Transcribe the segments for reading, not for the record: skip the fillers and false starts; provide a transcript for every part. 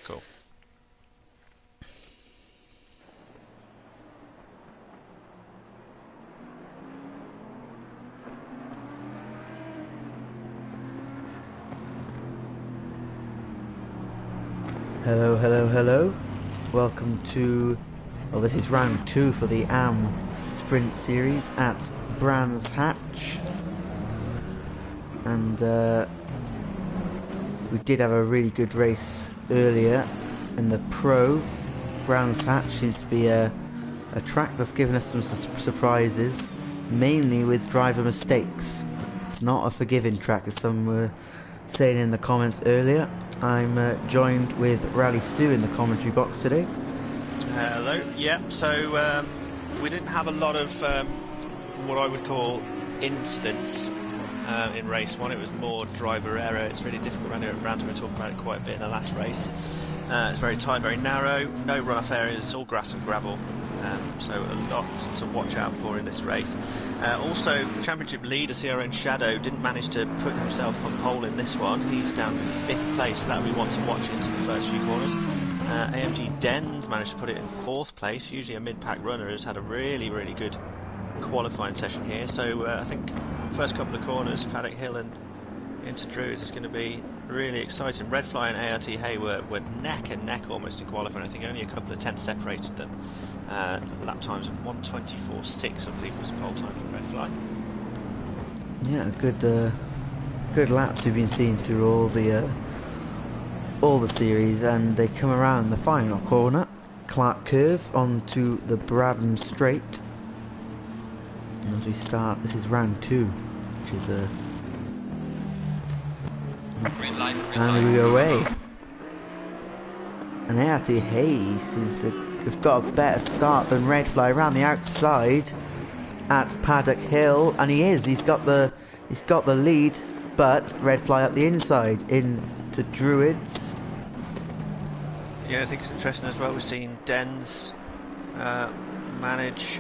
Cool. Hello, hello, hello. Welcome to, well, this is round 2 for the AM Sprint Series at Brands Hatch. And we did have a really good race earlier in the Pro. Brands Hatch seems to be a track that's given us some surprises, mainly with driver mistakes. It's not a forgiving track, as some were saying in the comments earlier. I'm joined with Rally Stu in the commentary box today. Hello. Yeah. So we didn't have a lot of what I would call incidents in race 1. It was more driver error. It's really difficult around here at Brands. We talked about it quite a bit in the last race. It's very tight, very narrow. No run-off areas. It's all grass and gravel. So a lot to watch out for in this race. Also, the championship leader, CRN Shadow, didn't manage to put himself on pole in this one. He's down in 5th place, so that we want to watch into the first few corners. AMG Dens managed to put it in 4th place. Usually a mid-pack runner, has had a really, really good qualifying session here. So I think first couple of corners, Paddock Hill and into Druids, is going to be really exciting. Redfly and ART Hay were neck and neck almost in qualifying. I think only a couple of tenths separated them. Lap times of 1:24.6, I believe, was the pole time for Redfly. Yeah, good laps we've been seeing through all the series, and they come around the final corner, Clark Curve, onto the Brabham Straight. And as we start, this is round 2, which is a green light. and we go away. And ART Hay seems to have got a better start than Redfly around the outside at Paddock Hill, and he's got the lead, but Redfly at the inside into Druids. Yeah, I think it's interesting as well. We've seen Dens manage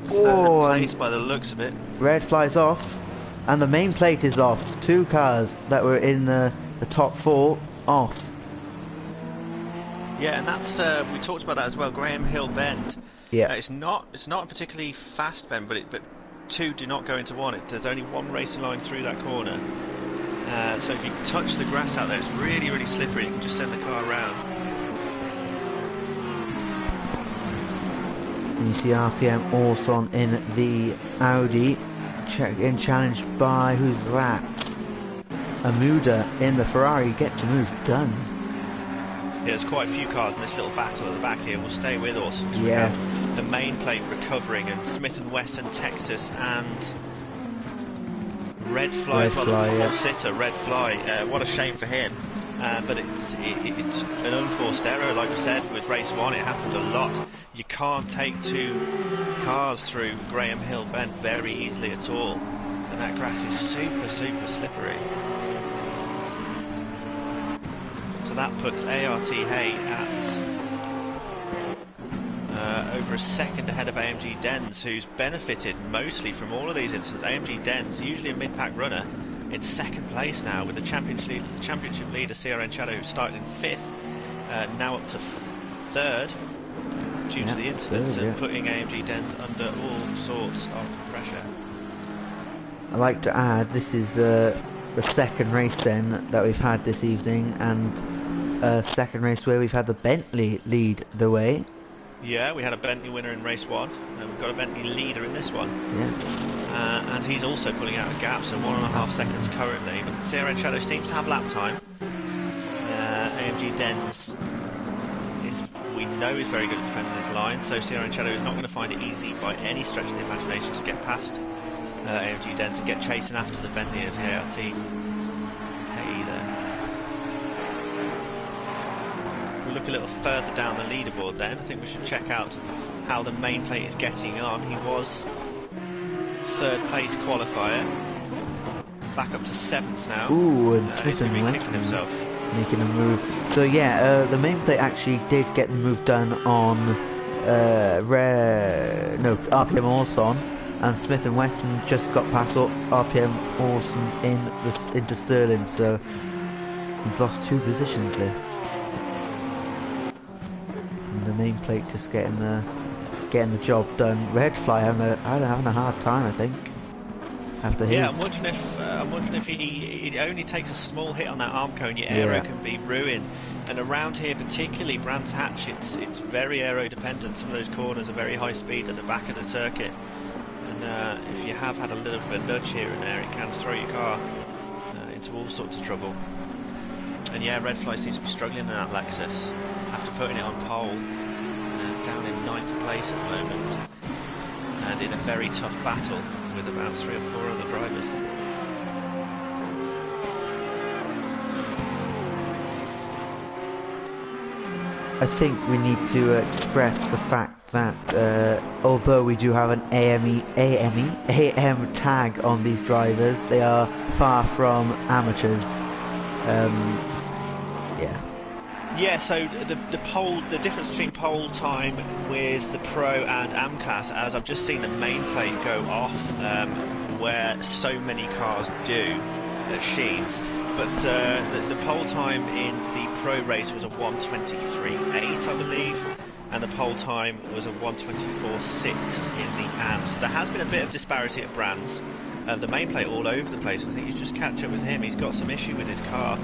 3rd place by the looks of it. Redfly's off, and the main plate is off. 2 cars that were in the top 4 off. Yeah, and that's we talked about that as well. Graham Hill Bend. Yeah, it's not a particularly fast bend, but 2 do not go into 1. There's only 1 racing line through that corner. So if you touch the grass out there, it's really, really slippery. You can just send the car around. and you see RPM Orson in the Audi, getting challenged by, who's that? Amuda in the Ferrari, gets the move done. Yeah, there's quite a few cars in this little battle at the back here. We'll stay with us. Yes. The main plate recovering, and Smith and Wesson, Texas, and Redfly as well. The pole sitter, Redfly. What a shame for him. But it's an unforced error, like I said, with race 1. It happened a lot. You can't take 2 cars through Graham Hill Bend very easily at all. And that grass is super, super slippery. So that puts ART Hay at over a second ahead of AMG Dens, who's benefited mostly from all of these incidents. AMG Dens, usually a mid-pack runner, in 2nd place now, with the championship leader CRN Shadow, who started in 5th, now up to 3rd due to the incidents, and putting AMG Dens under all sorts of pressure. I'd like to add, this is the 2nd race then that we've had this evening, and a 2nd race where we've had the Bentley lead the way. Yeah, we had a Bentley winner in race 1, and we've got a Bentley leader in this one. Yes. And he's also pulling out a gap, so 1.5 seconds currently. But CRN Shadow seems to have lap time. AMG Dens we know is very good at defending this line, so CRN Shadow is not going to find it easy by any stretch of the imagination to get past AMG Dens and get chasing after the Bentley of ART Hay there. We'll look a little further down the leaderboard then. I think we should check out how the main plate is getting on. He was 3rd place qualifier, back up to 7th now. Ooh, and Smith and Wesson himself making a move. So yeah, the main plate actually did get the move done on RPM Orson, and Smith and Wesson just got past RPM Orson into Sterling, so he's lost 2 positions there. the main plate just getting the job done. Redfly having a hard time, I think. After his... Yeah, I'm wondering if he only takes a small hit on that arm cone, your aero can be ruined. And around here, particularly Brands Hatch, it's very aero dependent. Some of those corners are very high speed at the back of the circuit, and if you have had a little bit of nudge here and there, it can throw your car into all sorts of trouble. And yeah, Redfly seems to be struggling in that Lexus after putting it on pole, down in 9th place at the moment, and in a very tough battle with about 3 or 4 other drivers. I think we need to express the fact that although we do have an AM tag on these drivers, they are far from amateurs. Yeah, so the difference between pole time with the Pro and AM class, as I've just seen the main plate go off, where so many cars do at Sheens, but the pole time in the Pro race was a 1:23.8, I believe, and the pole time was a 1:24.6 in the AM. So there has been a bit of disparity at Brands. The main plate all over the place. I think you just catch up with him. He's got some issue with his car.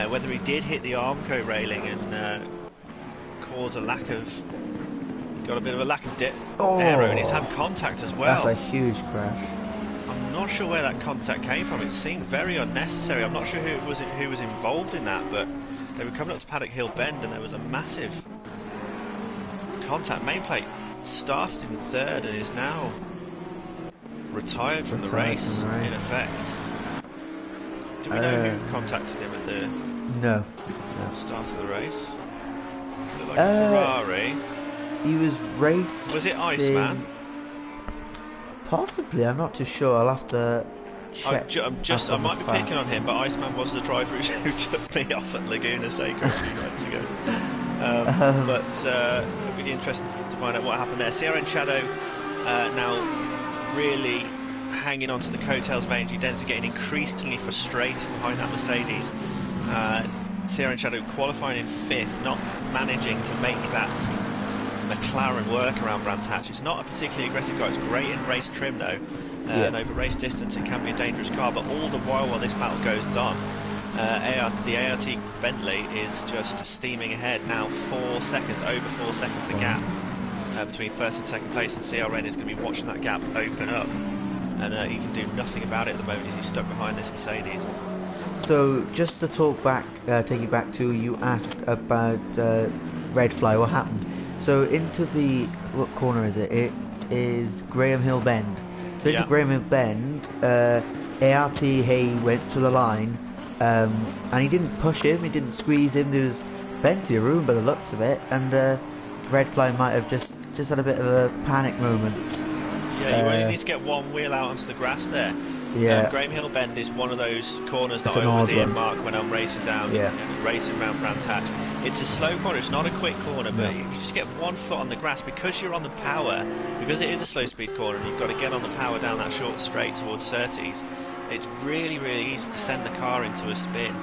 Whether he did hit the Armco railing and cause got a bit of a lack of aero, and he's had contact as well. That's a huge crash. I'm not sure where that contact came from. It seemed very unnecessary. I'm not sure who was involved in that, but they were coming up to Paddock Hill Bend and there was a massive contact. Main plate started in 3rd and is now retired from the race, in effect. Do we know who contacted him at the start of the race? Looked like a Ferrari. He was racing... Was it Iceman? Possibly, I'm not too sure. I'll have to check. I might be picking on him, but Iceman was the driver who took me off at Laguna Seca a few nights ago. But it'll be interesting to find out what happened there. CRN Shadow now really hanging on to the coattails of AMG Denzi, getting increasingly frustrated behind that Mercedes. CRN Shadow qualifying in 5th, not managing to make that McLaren work around Brands Hatch. It's not a particularly aggressive car. It's great in race trim though, and over race distance it can be a dangerous car, but all the while this battle goes on, the ART Bentley is just steaming ahead now. 4 seconds, over 4 seconds the gap between 1st and 2nd place, and CRN is going to be watching that gap open up, and he can do nothing about it at the moment as he's stuck behind this Mercedes. So just to take you back to, you asked about Redfly, what happened? So into what corner is it? It is Graham Hill Bend. So into Graham Hill Bend, ART Hay went to the line, and he didn't push him, he didn't squeeze him. There was plenty of room by the looks of it, and Redfly might have just had a bit of a panic moment. Yeah, you only need to get one wheel out onto the grass there. Yeah. Graham Hill Bend is one of those corners that I always earmark when I'm racing down, racing around Brands Hatch. It's a slow corner, it's not a quick corner, but you just get one foot on the grass because you're on the power, because it is a slow speed corner and you've got to get on the power down that short straight towards Surtees. It's really, really easy to send the car into a spin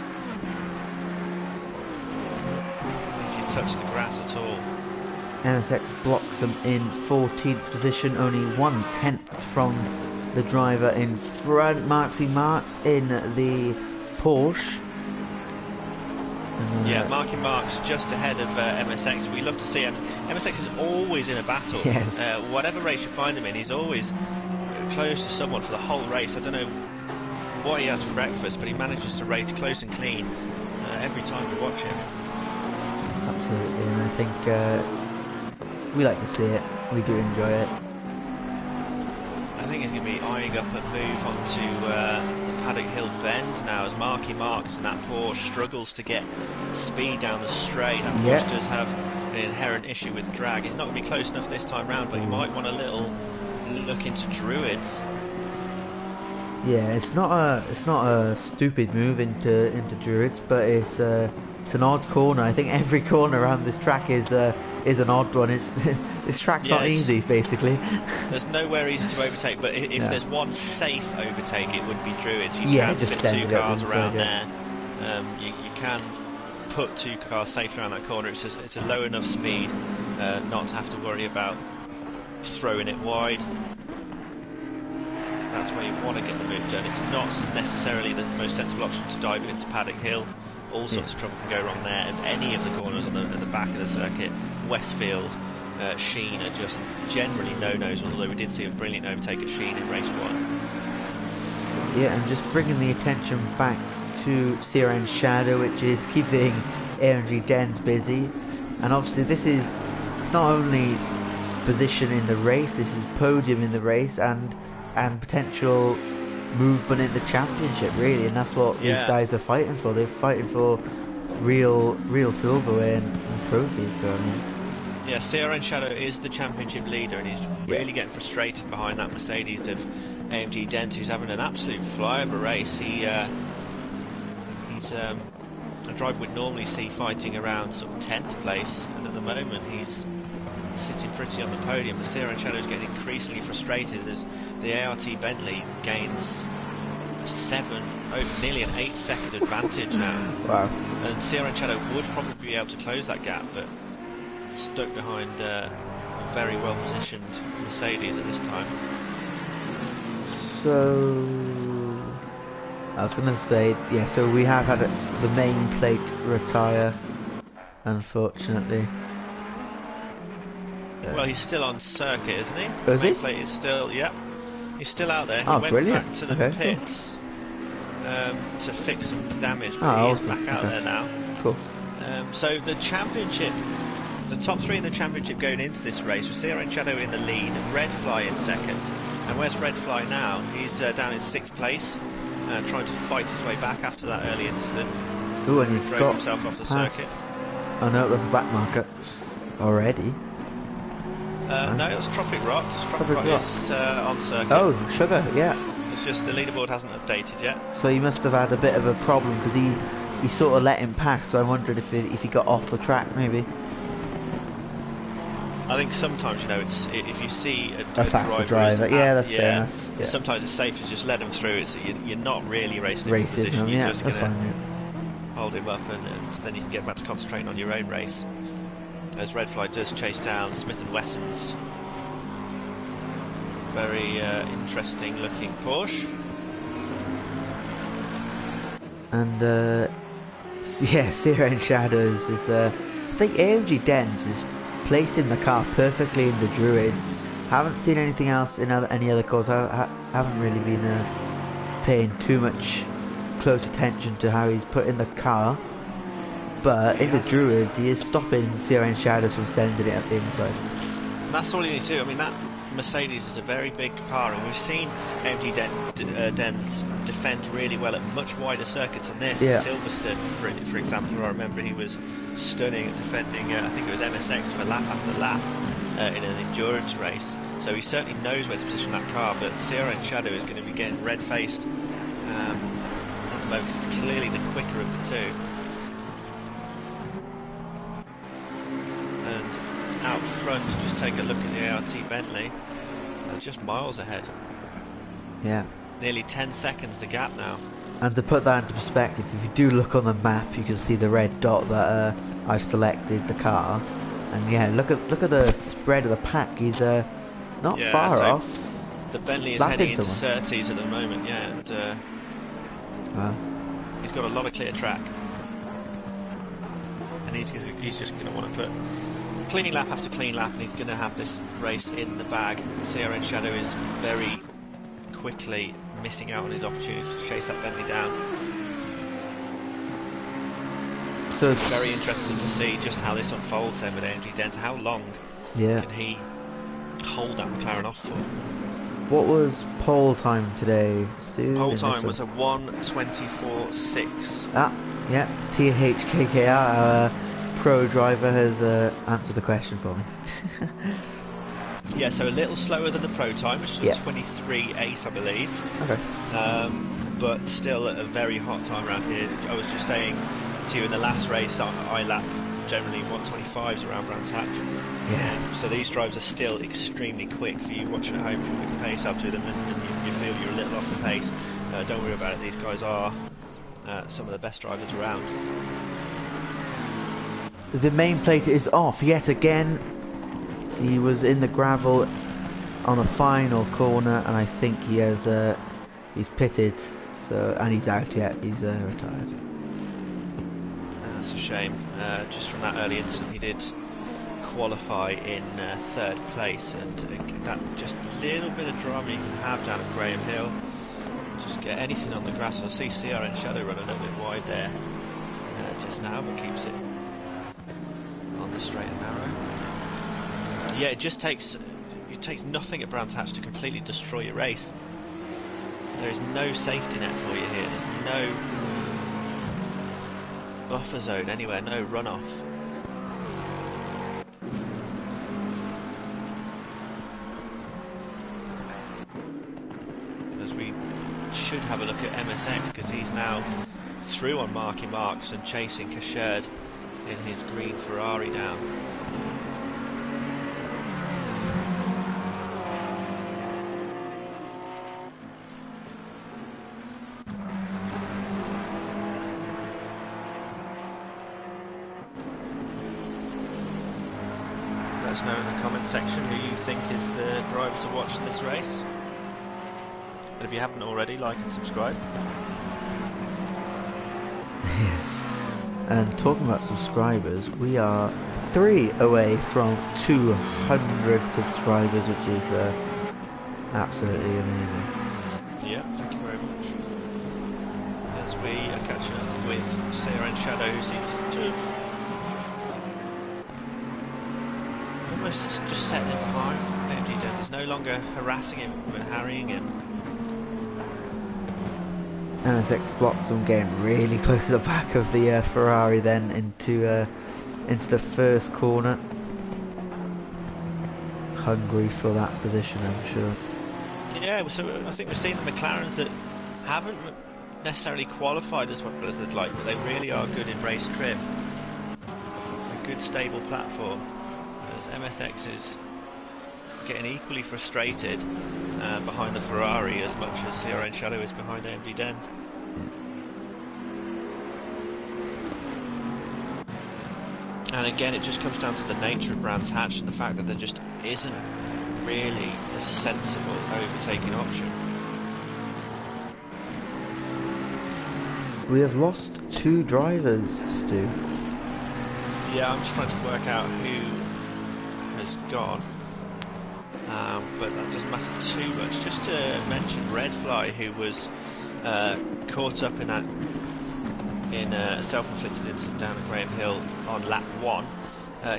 if you touch the grass at all. MSX blocks them in 14th position, only 1/10 from the driver in front. Marksy Marks in the Porsche. Marky Marks just ahead of MSX. We love to see MSX is always in a battle. Yes. Whatever race you find him in, he's always close to someone for the whole race. I don't know what he has for breakfast, but he manages to race close and clean every time we watch him. Absolutely, and I think we like to see it. We do enjoy it. I think he's going to be eyeing up a move onto Paddock Hill Bend now as Marky Marks and that Porsche struggles to get speed down the straight. That Porsche does have an inherent issue with drag. He's not going to be close enough this time round, but he might want a little look into Druids. Yeah, it's not a stupid move into Druids, but it's an odd corner. I think every corner around this track is an odd one. This track's not easy, basically. There's nowhere easy to overtake, but if there's one safe overtake, it would be Druids. You can just fit 2 cars around there. You can put 2 cars safely around that corner. It's a low enough speed not to have to worry about throwing it wide. That's where you want to get the move done. It's not necessarily the most sensible option to dive it into Paddock Hill. All sorts of trouble can go wrong there, and any of the corners on at the back of the circuit, Westfield, Sheen are just generally no-nos, although we did see a brilliant overtake at Sheen in race 1. Yeah, and just bringing the attention back to CRN Shadow, which is keeping AMG Dens busy. And obviously it's not only position in the race, this is podium in the race and potential movement in the championship, really, and that's what these guys are fighting for. They're fighting for real silverware and trophies. So I mean, yeah, CRN Shadow is the championship leader, and he's really getting frustrated behind that Mercedes of AMG Dent, who's having an absolute fly of a race. He's a driver we'd normally see fighting around sort of 10th place, and at the moment he's sitting pretty on the podium. The CRN Shadow is getting increasingly frustrated as the ART Bentley gains nearly an 8-second advantage now. Wow. And CRN Shadow would probably be able to close that gap, but stuck behind a very well positioned Mercedes at this time. So I was going to say, yeah, so we have had the main plate retire, unfortunately. Well, he's still on circuit, isn't he? Is he? The main plate is still, he's still out there. He Oh, went brilliant. back to the pits to fix some damage, but he's awesome. back out there now. Cool. So the championship, the top 3 in the championship going into this race was CRN Shadow in the lead, Red Fly in second. And where's Red Fly now? He's down in 6th place, trying to fight his way back after that early incident. Ooh, and he's got himself off the circuit. Oh no, that's a back marker already. No, it was Tropic Rocks. Tropic Rock is on circuit. Oh, sugar, yeah. It's just the leaderboard hasn't updated yet. So he must have had a bit of a problem because he sort of let him pass. So I wondered if he got off the track, maybe. I think sometimes, it's if you see a faster driver, that's fair enough. Yeah. Sometimes it's safe to just let him through. You're not really racing him, you're yeah, just that's going to fine, hold him up, and then you can get back to concentrating on your own race. As Red Fly does chase down Smith & Wesson's very interesting looking Porsche. And CRN Shadows is I think AMG Dens is placing the car perfectly in the Druids. Haven't seen anything else in any other cars. I haven't really been paying too much close attention to how he's put in the car. But in the Druids, he is stopping CRN Shadows from sending it up the inside. And that's all you need to do. I mean, that Mercedes is a very big car, and we've seen AMG Dens defend really well at much wider circuits than this. Yeah. Silverstone, for example, I remember he was stunning at defending, I think it was MSX for lap after lap in an endurance race. So he certainly knows where to position that car, but CRN Shadow is going to be getting red-faced at the moment, because it's clearly the quicker of the two. Out front, just take a look at the ART Bentley. They're just miles ahead. Yeah. Nearly 10 seconds the gap now. And to put that into perspective, if you do look on the map, you can see the red dot that I've selected the car. And yeah, look at the spread of the pack. It's not far off. The Bentley is heading into Surtees at the moment, and wow. He's got a lot of clear track. And he's just going to want to put clean lap after clean lap, and he's going to have this race in the bag. CRN Shadow is very quickly missing out on his opportunity to chase that Bentley down. So it's very interesting to see just how this unfolds then with AMG Dent. How long can he hold that McLaren off for? What was pole time today, Stu? Pole time was a 1:24.6. THKKR, our pro driver, has answered the question for me. Yeah, so a little slower than the pro time, which is a 23.8, I believe. Okay. But still a very hot time around here. I was just saying to you in the last race, I lap generally 125s around Brands Hatch. Yeah. So these drives are still extremely quick for you watching at home. You can pace up to them, and you feel you're a little off the pace. Don't worry about it. These guys are some of the best drivers around. The main plate is off yet again. He was in the gravel on a final corner, and I think he has he's pitted, so, and he's out yet. He's retired. That's a shame. Just from that early incident, he did qualify in third place, and that just little bit of drama you can have down at Graham Hill. Just get anything on the grass. I see CRN Shadow run a little bit wide there just now, but keeps it on the straight and narrow. Yeah, it takes nothing at Brands Hatch to completely destroy your race. There is no safety net for you here. There's no buffer zone anywhere, no runoff. As we should have a look at MSX, because he's now through on Marky Marks and chasing Kasherd in his green Ferrari down. Let us know in the comment section who you think is the driver to watch this race. And if you haven't already, like and subscribe. Yes. And talking about subscribers, we are 3 away from 200 subscribers, which is absolutely amazing. Yeah, thank you very much. As we are catching up with CRN Shadow, who seems to have almost just set him behind. AMG Dent is no longer harassing him but harrying him. MSX blocks them getting really close to the back of the Ferrari, then into the first corner. Hungry for that position, I'm sure. Yeah, so I think we've seen the McLarens that haven't necessarily qualified as well as they'd like, but they really are good in race trim. A good stable platform. As MSX is getting equally frustrated behind the Ferrari as much as CRN Shadow is behind AMG Dens. And again, it just comes down to the nature of Brands Hatch and the fact that there just isn't really a sensible overtaking option. We have lost 2 drivers, Stu. Yeah, I'm just trying to work out who has gone. But that doesn't matter too much. Just to mention Redfly, who was caught up in that a self-inflicted incident down at Graham Hill on lap 1.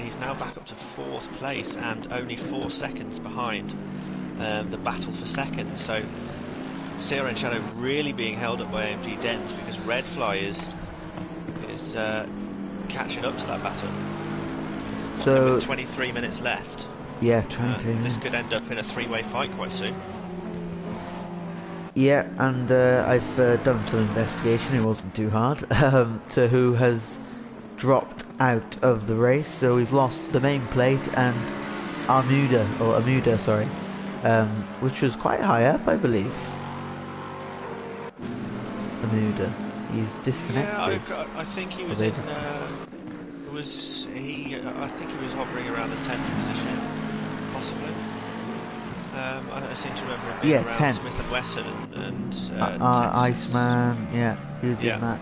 He's now back up to 4th place and only 4 seconds behind the battle for second. So CRN Shadow really being held up by AMG Dens because Redfly is catching up to that battle. So with 23 minutes left. Yeah, 23 minutes. This could end up in a 3-way fight quite soon. Yeah, and I've done some investigation, it wasn't too hard, to who has dropped out of the race. So we've lost the main plate and Amuda, which was quite high up, I believe. Amuda, he's disconnected. Yeah, I think he was I think he was hovering around the 10th position, possibly. I seem to remember him being around 10th. Smith and Wesson and Iceman, yeah, he was in that.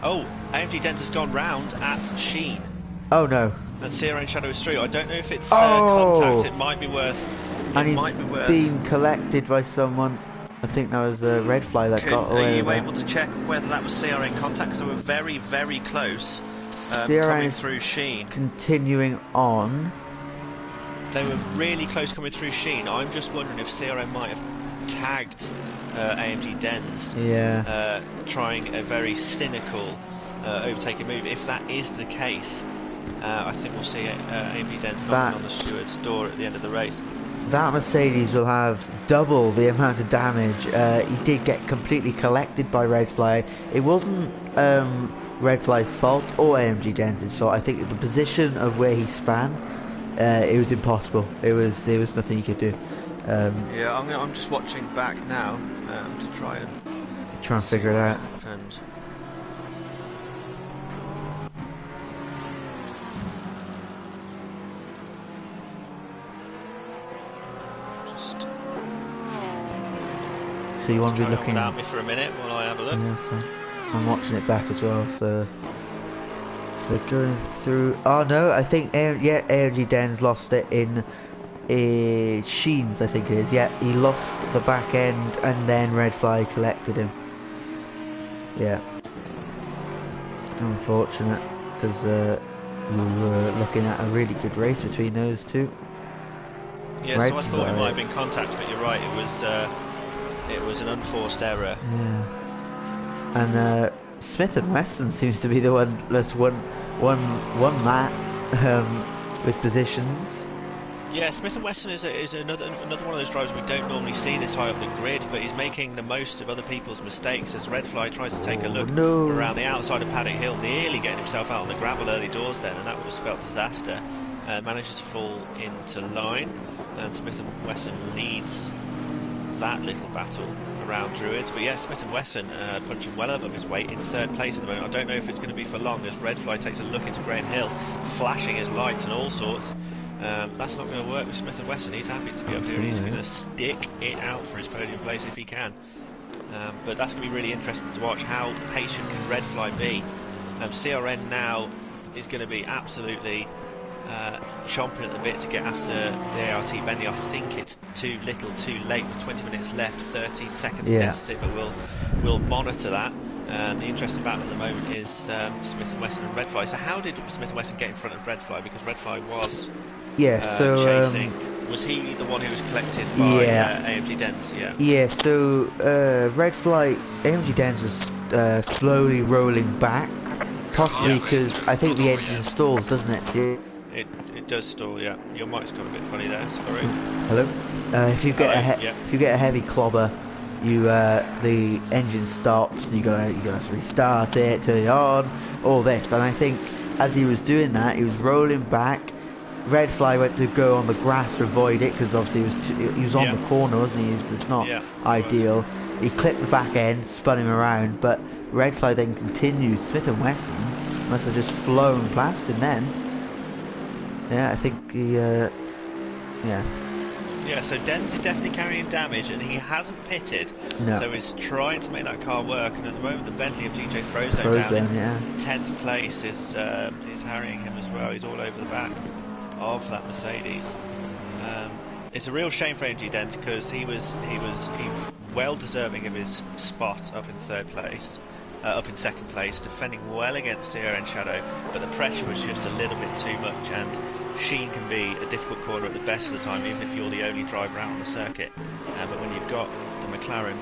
Oh, AMG Dens has gone round at Sheen. Oh no. And CRN Shadow is through. I don't know if it's contact. It might be worth. And he's being collected by someone. I think that was Redfly that got away. Are you able to check whether that was CRN contact? Because they were very, very close. CRN coming is through Sheen. Continuing on. They were really close coming through Sheen. I'm just wondering if CRN might have tagged AMG Dens. Yeah. Trying a very cynical overtaking move. If that is the case, I think we'll see AMG Dens knocking on the steward's door at the end of the race. That Mercedes will have double the amount of damage. He did get completely collected by Redfly. It wasn't Redfly's fault or AMG Dens' fault. I think the position of where he span, it was impossible. There was nothing he could do. Yeah, I'm just watching back now to try and figure it out. Happened. So you want to be Carry on looking without me for a minute while I have a look. Yeah, so I'm watching it back as well. So going through. Oh no, I think AMG Den's lost it in Sheen's. I think it is. Yeah, he lost the back end, and then Red Fly collected him. Yeah, unfortunate because we were looking at a really good race between those two. Yeah, so I thought it might have been contact, but you're right. It was an unforced error. Yeah, and Smith and Wesson seems to be the one that's won that with positions. Yeah, Smith and Wesson is another one of those drivers we don't normally see this high up the grid, but he's making the most of other people's mistakes as Red Fly tries to take a look around the outside of Paddock Hill, nearly getting himself out on the gravel early doors then, and that would have spelled disaster. Manages to fall into line, and Smith and Wesson leads that little battle around Druids. But yeah, Smith and Wesson punching well above his weight in third place at the moment. I don't know if it's going to be for long as Red Fly takes a look into Graham Hill, flashing his lights and all sorts. That's not going to work with Smith and Wesson. He's happy to be up here and he's going to stick it out for his podium place if he can. But that's going to be really interesting to watch. How patient can Red Fly be? CRN now is going to be absolutely chomping at the bit to get after the ART Bentley. I think it's too little too late with 20 minutes left, 13 seconds deficit, but we'll monitor that. The interesting battle at the moment is Smith and Wesson and Red Fly. So how did Smith and Wesson get in front of Red Fly? Because Red Fly was chasing. Was he the one who was collected by AMG Dens? Yeah, so Red Fly, AMG Dens was slowly rolling back, possibly because I think the engine stalls, doesn't it? It does stall, yeah. Your mic's got a bit funny there, sorry. Hello? If you get a heavy clobber, the engine stops and you gotta restart it, turn it on, all this. And I think as he was doing that, he was rolling back. Red Fly went to go on the grass to avoid it because obviously he was on the corner, wasn't he? It's not ideal. He clipped the back end, spun him around, but Red Fly then continued. Smith and Wesson must have just flown past him then. Yeah, I think he, Yeah, so Dens is definitely carrying damage and he hasn't pitted, so he's trying to make that car work, and at the moment the Bentley of DJ Frozone down in 10th place is harrying him as well. He's all over the back of that Mercedes. It's a real shame for AMG Dens because he was well deserving of his spot up in third place. Up in second place, defending well against CRN Shadow, but the pressure was just a little bit too much, and Sheen can be a difficult corner at the best of the time, even if you're the only driver out on the circuit. But when you've got the McLaren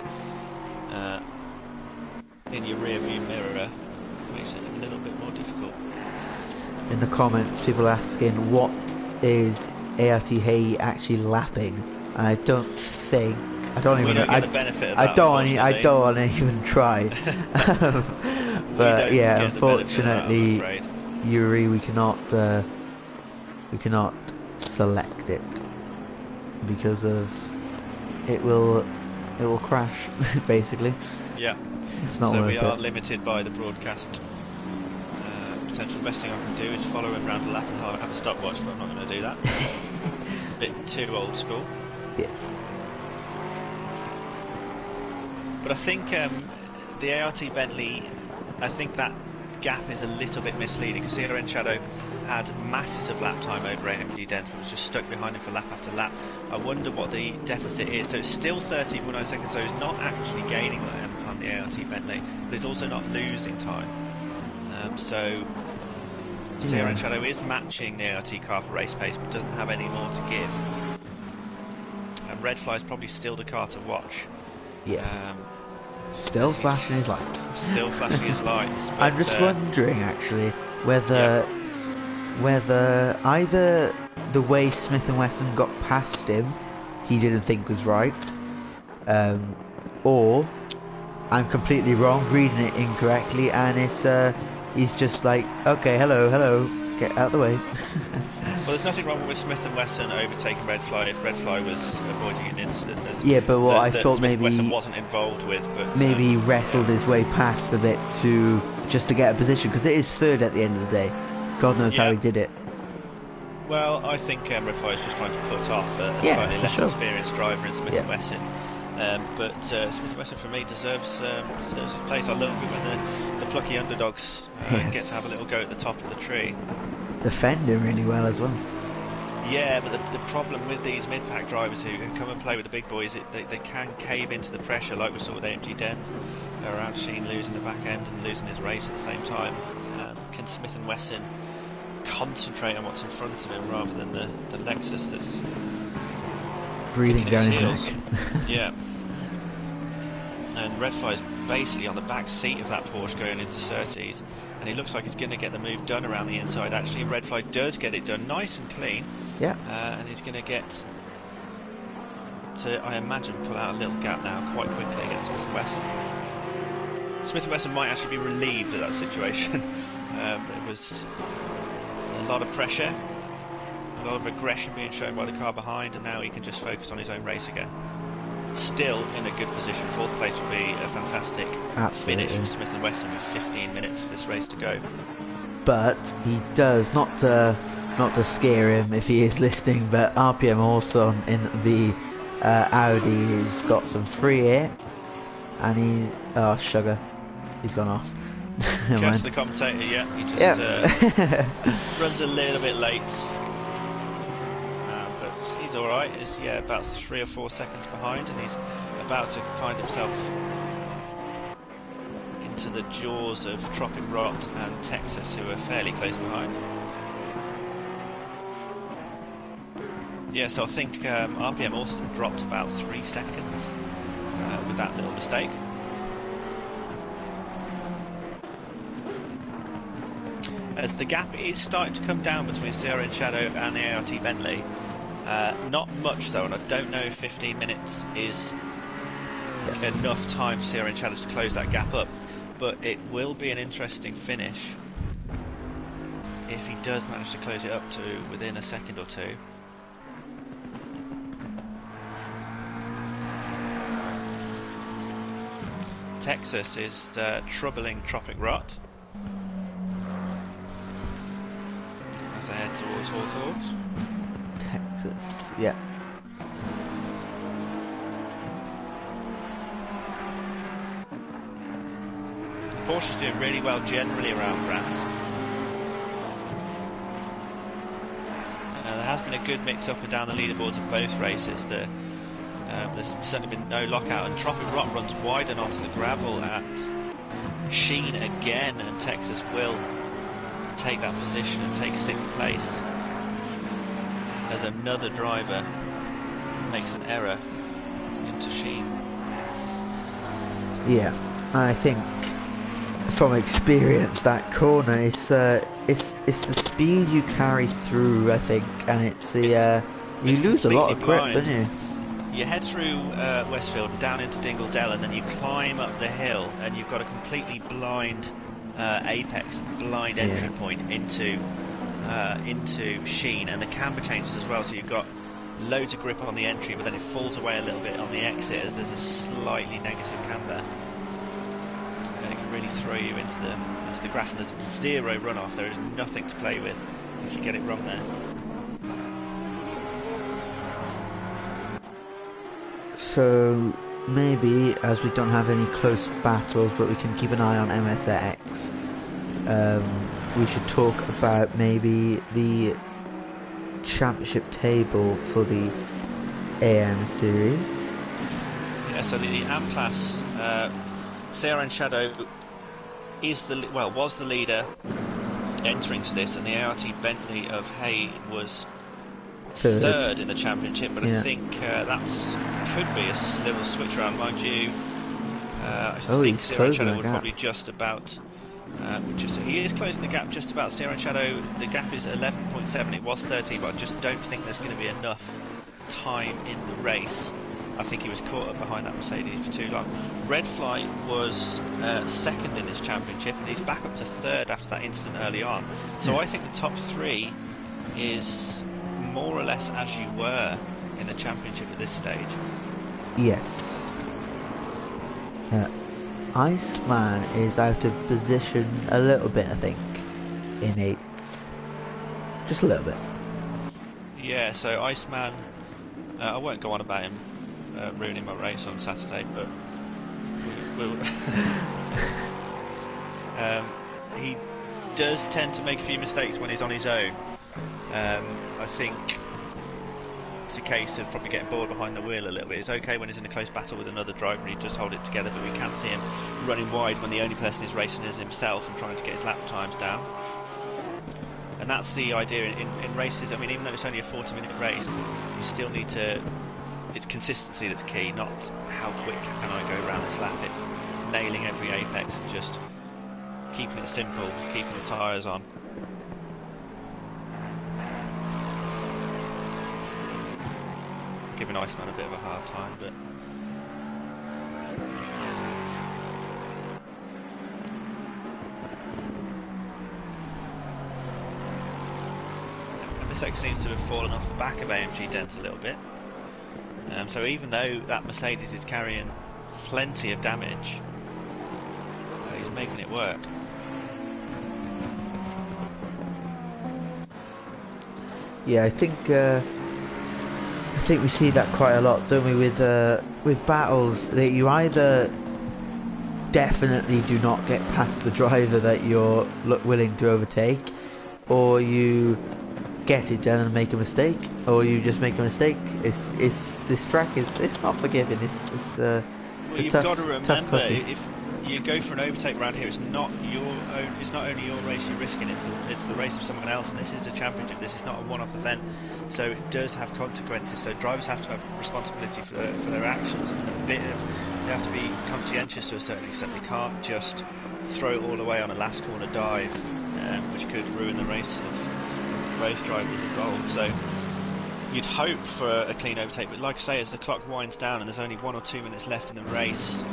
in your rear view mirror, it makes it a little bit more difficult. In the comments, people are asking what is ART Hay actually lapping, and I don't even know. I don't want to even try. But yeah, unfortunately, Yuri, we cannot select it because of it will crash basically. Yeah, it's not so worth we are it. limited by the broadcast potential. The best thing I can do is follow him around the lap and have a stopwatch, but I'm not going to do that. A bit too old school. Yeah. But I think the ART Bentley, I think that gap is a little bit misleading because CRN Shadow had masses of lap time over AMG Dens, but was just stuck behind him for lap after lap. I wonder what the deficit is. So it's still 13.9 seconds, so he's not actually gaining on the ART Bentley, but he's also not losing time. So CRN Shadow is matching the ART car for race pace, but doesn't have any more to give. And Red Fly is probably still the car to watch. Yeah. Still flashing his lights. Still flashing his lights. But, I'm just wondering actually whether either the way Smith and Wesson got past him he didn't think was right, or I'm completely wrong, reading it incorrectly, and it's he's just like, okay, hello, get out of the way. Well, there's nothing wrong with Smith and Wesson overtaking Red Fly if Red Fly was avoiding an incident. Yeah, but what I thought Smith maybe Wesson wasn't involved with, but maybe he wrestled his way past a bit just to get a position, because it is third at the end of the day. God knows how he did it. Well, I think Red Fly is just trying to put off a slightly less experienced driver in Smith and Wesson. But Smith & Wesson for me deserves his place. I love it when the plucky underdogs get to have a little go at the top of the tree. Defending really well as well. Yeah, but the problem with these mid-pack drivers who come and play with the big boys, they can cave into the pressure, like we saw with AMG Dens, around Sheen losing the back end and losing his race at the same time. Can Smith & Wesson concentrate on what's in front of him rather than the Lexus that's breathing down his heels? neck? Yeah. And Red Fly's basically on the back seat of that Porsche going into Surtees, and he looks like he's going to get the move done around the inside. Actually, Red Fly does get it done nice and clean. Yeah. And he's going to get to, I imagine, pull out a little gap now quite quickly against Smith & Wesson. Smith & Wesson might actually be relieved at that situation. There was a lot of pressure, a lot of aggression being shown by the car behind, and now he can just focus on his own race again. Still in a good position. Fourth place would be a fantastic finish for Smith & Wesson with 15 minutes of this race to go. But he does, not to scare him if he is listening, but RPM also in the Audi has got some free air, and sugar, he's gone off. Goes to the commentator, yeah, he just runs a little bit late. He's alright, he's about 3 or 4 seconds behind, and he's about to find himself into the jaws of Tropic Rot and Texas, who are fairly close behind. Yeah, so I think RPM also dropped about 3 seconds with that little mistake. As the gap is starting to come down between Sierra and Shadow and the ART Bentley. Not much though, and I don't know if 15 minutes is enough time for Sierra and Shadow to close that gap up, but it will be an interesting finish if he does manage to close it up to within a second or two. Texas is troubling Tropic Rot as they head towards Hawthorns. Texas, yeah. Porsche's doing really well generally around France. There has been a good mix up and down the leaderboards of both races. There's certainly been no lockout, and Tropic Rot runs wide and onto the gravel at Sheen again, and Texas will take that position and take 6th place as another driver makes an error into Sheen. Yeah, I think from experience that corner it's the speed you carry through, I think, and it's the you lose a lot of grip, don't you? You head through Westfield and down into Dingle Dell, and then you climb up the hill, and you've got a completely blind apex, blind entry point into Sheen, and the camber changes as well, so you've got loads of grip on the entry, but then it falls away a little bit on the exit as there's a slightly negative camber, and it can really throw you into the grass, and there's zero runoff. There is nothing to play with if you get it wrong there. So maybe, as we don't have any close battles, but we can keep an eye on MSX, we should talk about maybe the championship table for the AM series. Yeah, so the AM class, Sierra and Shadow was the leader entering to this, and the ART Bentley of Hay was third in the championship, but I think could be a little switch around, mind you. I think Sierra and Shadow would probably just about. He is closing the gap just about. Sierra and Shadow, the gap is 11.7. It was 13, but I just don't think there's going to be enough time in the race. I think he was caught up behind that Mercedes for too long. Red Fly was second in this championship, and he's back up to third after that incident early on. So I think the top 3 is more or less as you were in the championship at this stage. Yes. Iceman is out of position a little bit, I think, in 8th. Just a little bit. Yeah, so Iceman, I won't go on about him ruining my race on Saturday, but we'll he does tend to make a few mistakes when he's on his own. I think it's a case of probably getting bored behind the wheel a little bit. It's okay when he's in a close battle with another driver and he just hold it together, but we can see him running wide when the only person he's racing is himself and trying to get his lap times down. And that's the idea in races. I mean, even though it's only a 40-minute race, you still need to... It's consistency that's key, not how quick can I go around this lap. It's nailing every apex and just keeping it simple, keeping the tyres on. Giving Iceman a bit of a hard time, but MSX seems to have fallen off the back of AMG Dens a little bit. So even though that Mercedes is carrying plenty of damage, he's making it work. Yeah, I think we see that quite a lot, don't we? With battles, that you either definitely do not get past the driver that you're willing to overtake, or you get it done and make a mistake, or you just make a mistake. This track is not forgiving. It's well, you've tough, got to remember, if you go for an overtake round here, it's not your own. It's not only your race you're risking. It's the race of someone else, and this is a championship. This is not a one-off event, so it does have consequences. So drivers have to have responsibility for their actions, and they have to be conscientious to a certain extent. They can't just throw it all away on a last corner dive, which could ruin the race of both drivers involved. So you'd hope for a clean overtake, but like I say, as the clock winds down and there's only 1 or 2 minutes left in the race,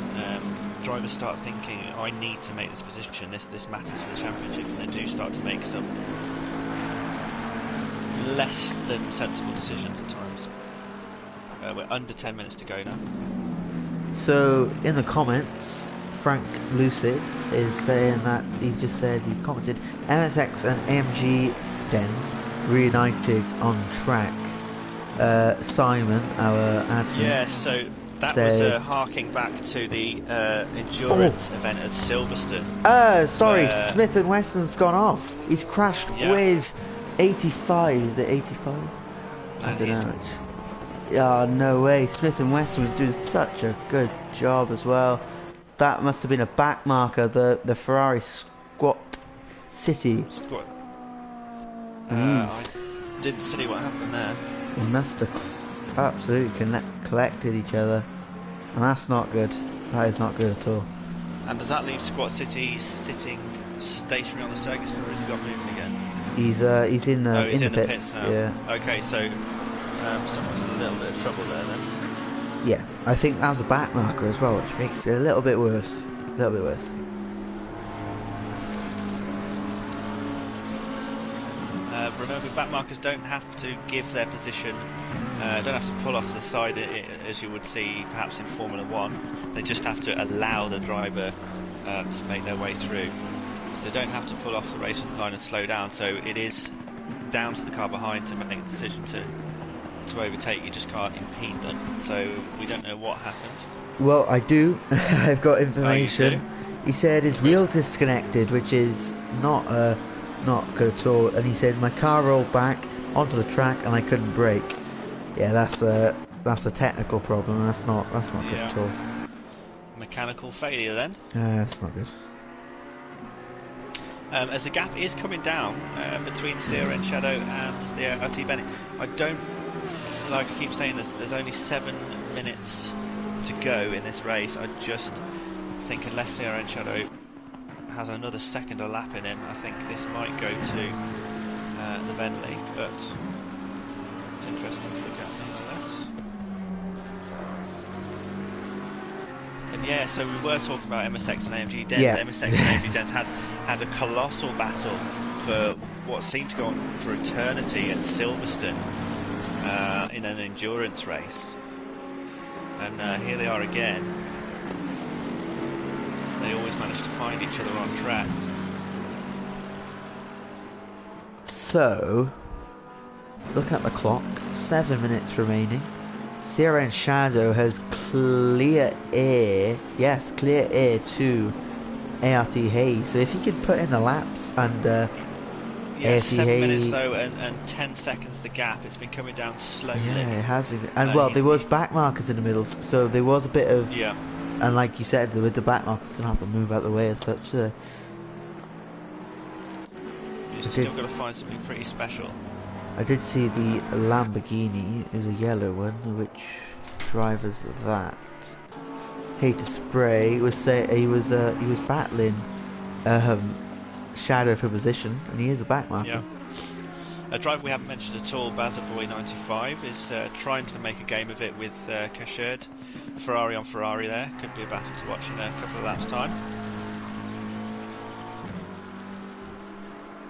drivers start thinking, I need to make this position, this matters for the championship, and they do start to make some less than sensible decisions at times. We're under 10 minutes to go now. So in the comments, Frank Lucid is saying that he commented MSX and AMG Dens reunited on track. Simon, our admin, yeah, so that said, was harking back to the endurance event at Silverstone. Sorry, Smith and Wesson's gone off. He's crashed with 85. Is it 85? I don't know. Yeah, no way. Smith and Wesson was doing such a good job as well. That must have been a back marker. The Ferrari Squat City. I didn't see what happened there. They must have absolutely collected each other, and that's not good. That is not good at all. And does that leave Squat City sitting stationary on the circuit, or has he got moving again? He's in the pits now. Yeah. Okay, so someone's in a little bit of trouble there then. Yeah, I think that was a back marker as well, which makes it a little bit worse. Remember, back markers don't have to give their position, don't have to pull off to the side as you would see perhaps in Formula 1. They just have to allow the driver to make their way through. So they don't have to pull off the race line and slow down, so it is down to the car behind to make the decision to overtake. You just can't impede them, so we don't know what happened. Well, I do. I've got information. Oh, he said his wheel disconnected, which is not good at all, and he said my car rolled back onto the track and I couldn't brake. Yeah, that's a technical problem, and that's not good at all. Mechanical failure then. That's not good. As the gap is coming down between CRN Shadow and the RT Bennett, I don't, like I keep saying, there's only 7 minutes to go in this race. I just think unless CRN Shadow has another second a lap in him, I think this might go to the Bentley, but it's interesting to look at nonetheless. And yeah, so we were talking about MSX and AMG Dens. Yeah. MSX and AMG Dens had a colossal battle for what seemed to go on for eternity at Silverstone in an endurance race, and here they are again. They always manage to find each other on track. So, look at the clock. 7 minutes remaining. Sierra and Shadow has clear air. Yes, clear air to ART Hayes. So if he could put in the laps and Yeah, ART 7 minutes Hayes. though, and 10 seconds the gap. It's been coming down slowly. Yeah, it has been. And well, there was back markers in the middle, so there was a bit of. Yeah. And like you said, with the back markers, don't have to move out the way as such. You've still got to find something pretty special. I did see the Lamborghini. It was a yellow one. Which drivers that? Hater Spray was he was battling Shadow for position, and he is a back marker. Yeah. A driver we haven't mentioned at all, Bazaboy95, is trying to make a game of it with Casherd. Ferrari on Ferrari there. Could be a battle to watch in a couple of laps' time.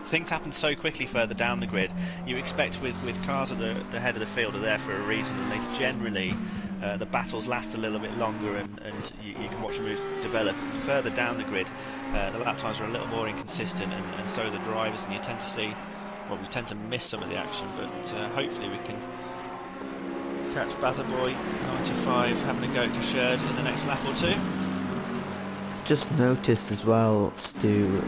Things happen so quickly further down the grid. You expect with cars at the head of the field are there for a reason, and they generally, the battles last a little bit longer, and you can watch the moves develop. Further down the grid, the lap times are a little more inconsistent, and so are the drivers, and you tend to see, well, we tend to miss some of the action, but hopefully we can catch Bazaboy95 having a go at Casherd in the next lap or two. Just noticed as well, Stu,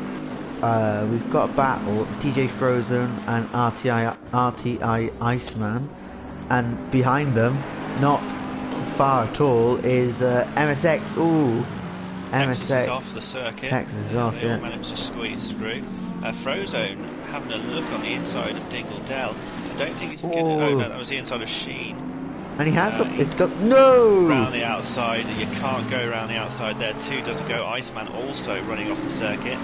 we've got a battle, TJ Frozen and RTI Iceman, and behind them, not far at all, is MSX. Ooh, Texas MSX is off the circuit. Texas is off, they yeah. all managed to squeeze through. Frozone having a look on the inside of Dingle Dell. I don't think he's going to. Oh no, that was the inside of Sheen. And he has got. It's got no. Around the outside, you can't go around the outside there. Two doesn't go. Iceman also running off the circuit,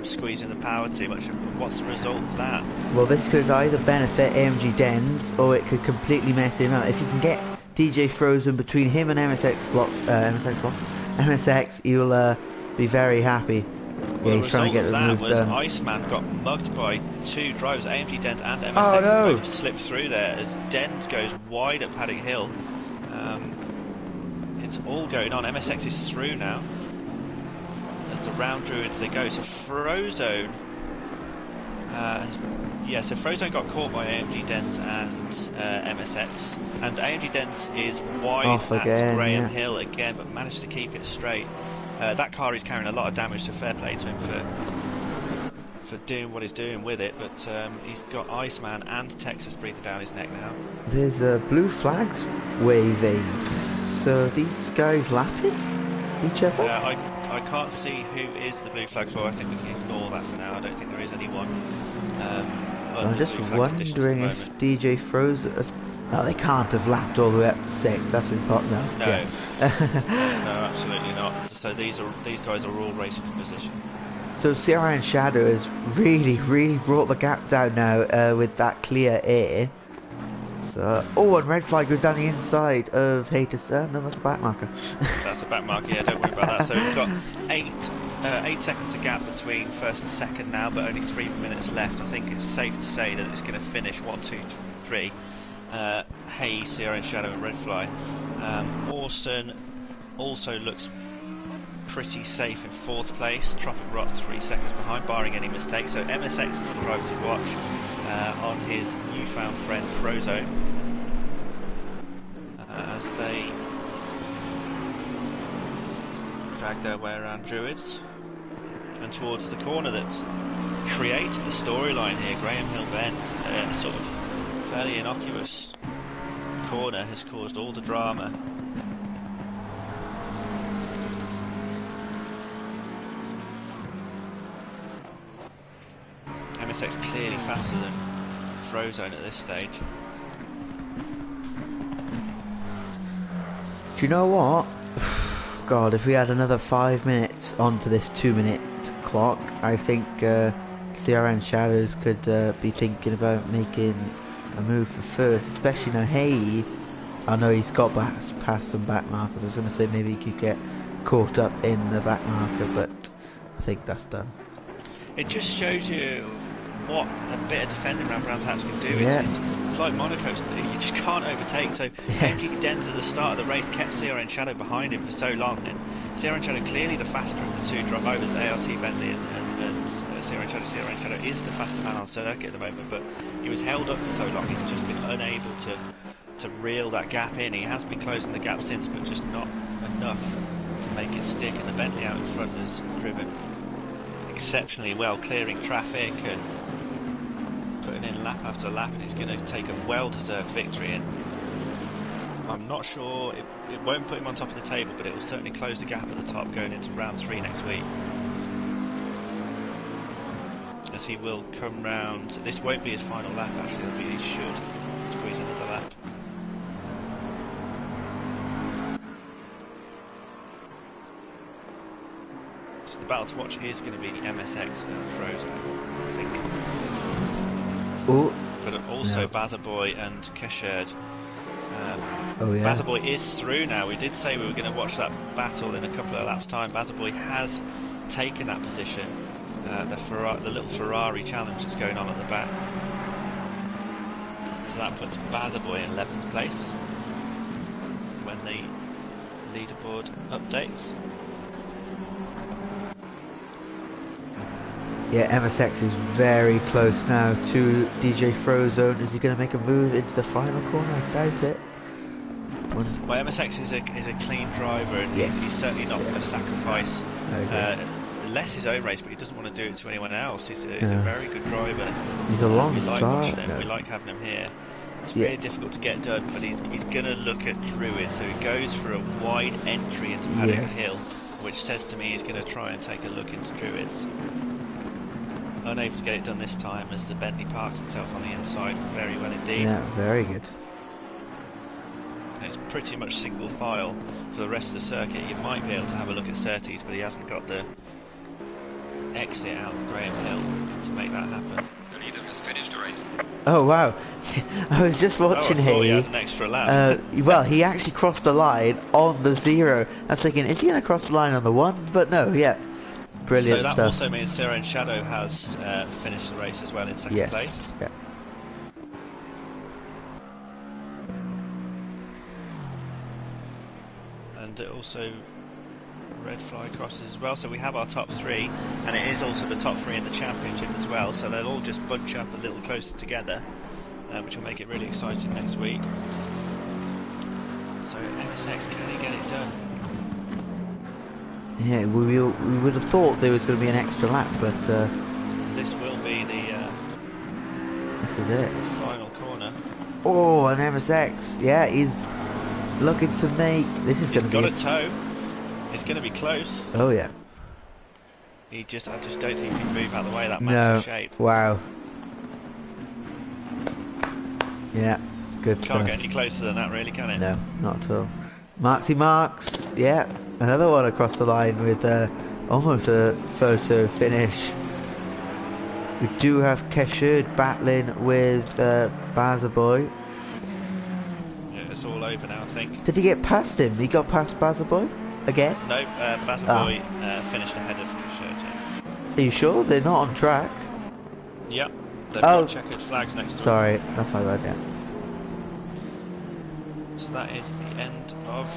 squeezing the power too much. And what's the result of that? Well, this could either benefit AMG Dens or it could completely mess him up. If you can get DJ Frozen between him and MSX, he'll be very happy. Well, yeah, he's trying to get the move done. Iceman got mugged by two drivers, AMG Dens and MSX. Oh, no. Both slipped through there as Dens goes wide at Paddock Hill. It's all going on. MSX is through now as the round druids they go. So Frozone, so Frozone got caught by AMG Dens and MSX, and AMG Dens is wide off at again, Graham Hill again, but managed to keep it straight. That car is carrying a lot of damage, so fair play to him for doing what he's doing with it, but he's got Iceman and Texas breathing down his neck now. There's blue flags waving, so these guys lapping each other? I can't see who is the blue flag for. I think we can ignore that for now. I don't think there is anyone. I'm just wondering if DJ Frozen. No, they can't have lapped all the way up to 6th. That's important. No, yeah. No, absolutely not. So these guys are all racing for position. So Sierra and Shadow has really brought the gap down now with that clear air. So, and red flag goes down the inside of Haters. No, that's a back marker. That's a back marker. Yeah, don't worry about that. So we've got 8 seconds of gap between first and second now, but only 3 minutes left. I think it's safe to say that it's going to finish 1, 2, 3. Hayes, Sierra and Shadow and Red Fly. Orson also looks pretty safe in 4th place. Tropic Rock 3 seconds behind, barring any mistakes. So MSX is the driver to watch on his newfound friend Frozone as they drag their way around Druids and towards the corner that's created the storyline here. Graham Hill Bend, sort of fairly innocuous corner, has caused all the drama. MSX clearly faster than Frozone at this stage. Do you know what? God, if we had another 5 minutes onto this 2-minute clock, I think Sierra and Shadows could be thinking about making a move for first, especially now. Hey, I know he's got past some back markers. I was going to say maybe he could get caught up in the back marker, but I think that's done. It just shows you what a bit of defending around Brands Hatch can do. Yeah. It's like Monaco, you just can't overtake. So Henry Dens at the start of the race kept Sierra and Shadow behind him for so long, and Sierra and Shadow clearly the faster of the two drivers. ART Bentley and Sierra and Shadow. Sierra and Shadow is the faster man on circuit at the moment, but he was held up for so long he's just been unable to to reel that gap in. He has been closing the gap since, but just not enough to make it stick. And the Bentley out in front has driven exceptionally well, clearing traffic and putting in lap after lap, and he's going to take a well-deserved victory. And I'm not sure, it won't put him on top of the table, but it will certainly close the gap at the top going into round 3 next week. As he will come round, this won't be his final lap actually, he should squeeze another lap. So the battle to watch here is going to be MSX and Frozen, I think. Ooh. But also no. Bazaboy and Kesherd. Oh yeah. Bazaboy is through now. We did say we were going to watch that battle in a couple of laps' time. Bazaboy has taken that position. The little Ferrari challenge that's going on at the back. So that puts Bazaboy in 11th place when the leaderboard updates. Yeah, MSX is very close now to DJ Frozone. Is he going to make a move into the final corner? I doubt it. Well, MSX is a clean driver, and yes. he's certainly not going to sacrifice less his own race, but he doesn't want to do it to anyone else. He's a very good driver. He's a long we like start. watching him. We like having him here. It's very difficult to get done, but he's going to look at Druid, so he goes for a wide entry into Paddock Hill, which says to me he's going to try and take a look into Druids. Unable to get it done this time as the Bentley parks itself on the inside very well indeed. Yeah, very good. And it's pretty much single file for the rest of the circuit. You might be able to have a look at Surtees, but he hasn't got the exit out of Graham Hill to make that happen. The leader has finished the race. Oh wow, I was just watching him. He here. had an extra lap. Well, he actually crossed the line on the 0. I was thinking, is he going to cross the line on the 1? But no, brilliant stuff. So that stuff. also means Siren Shadow has finished the race as well in second place. Yeah. And also Red Fly crosses as well, so we have our top 3, and it is also the top 3 in the championship as well, so they'll all just bunch up a little closer together, which will make it really exciting next week. So MSX, can he get it done? Yeah, we would have thought there was going to be an extra lap, but this will be the this is it. Final corner. Oh, an MSX. Yeah, he's looking to make. This is going to be. He's got a toe. It's going to be close. Oh yeah. I just don't think he can move out of the way of that massive shape. Wow. Yeah, good stuff. Can't get any closer than that, really, can it? No, not at all. Marksy Marks. Yeah, another one across the line with almost a photo finish. We do have Kesherd battling with Bazaboy. Yeah, it's all over now, I think. Did he get past him? He got past Bazaboy again? No, Bazaboy finished ahead of Kesherd. Are you sure? They're not on track? Yep. They've got checkered flags next to them. Sorry, that's my bad, yeah. So that is the end of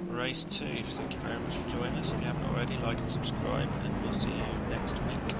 race 2. Thank you very much for joining us. If you haven't already, like and subscribe, and we'll see you next week.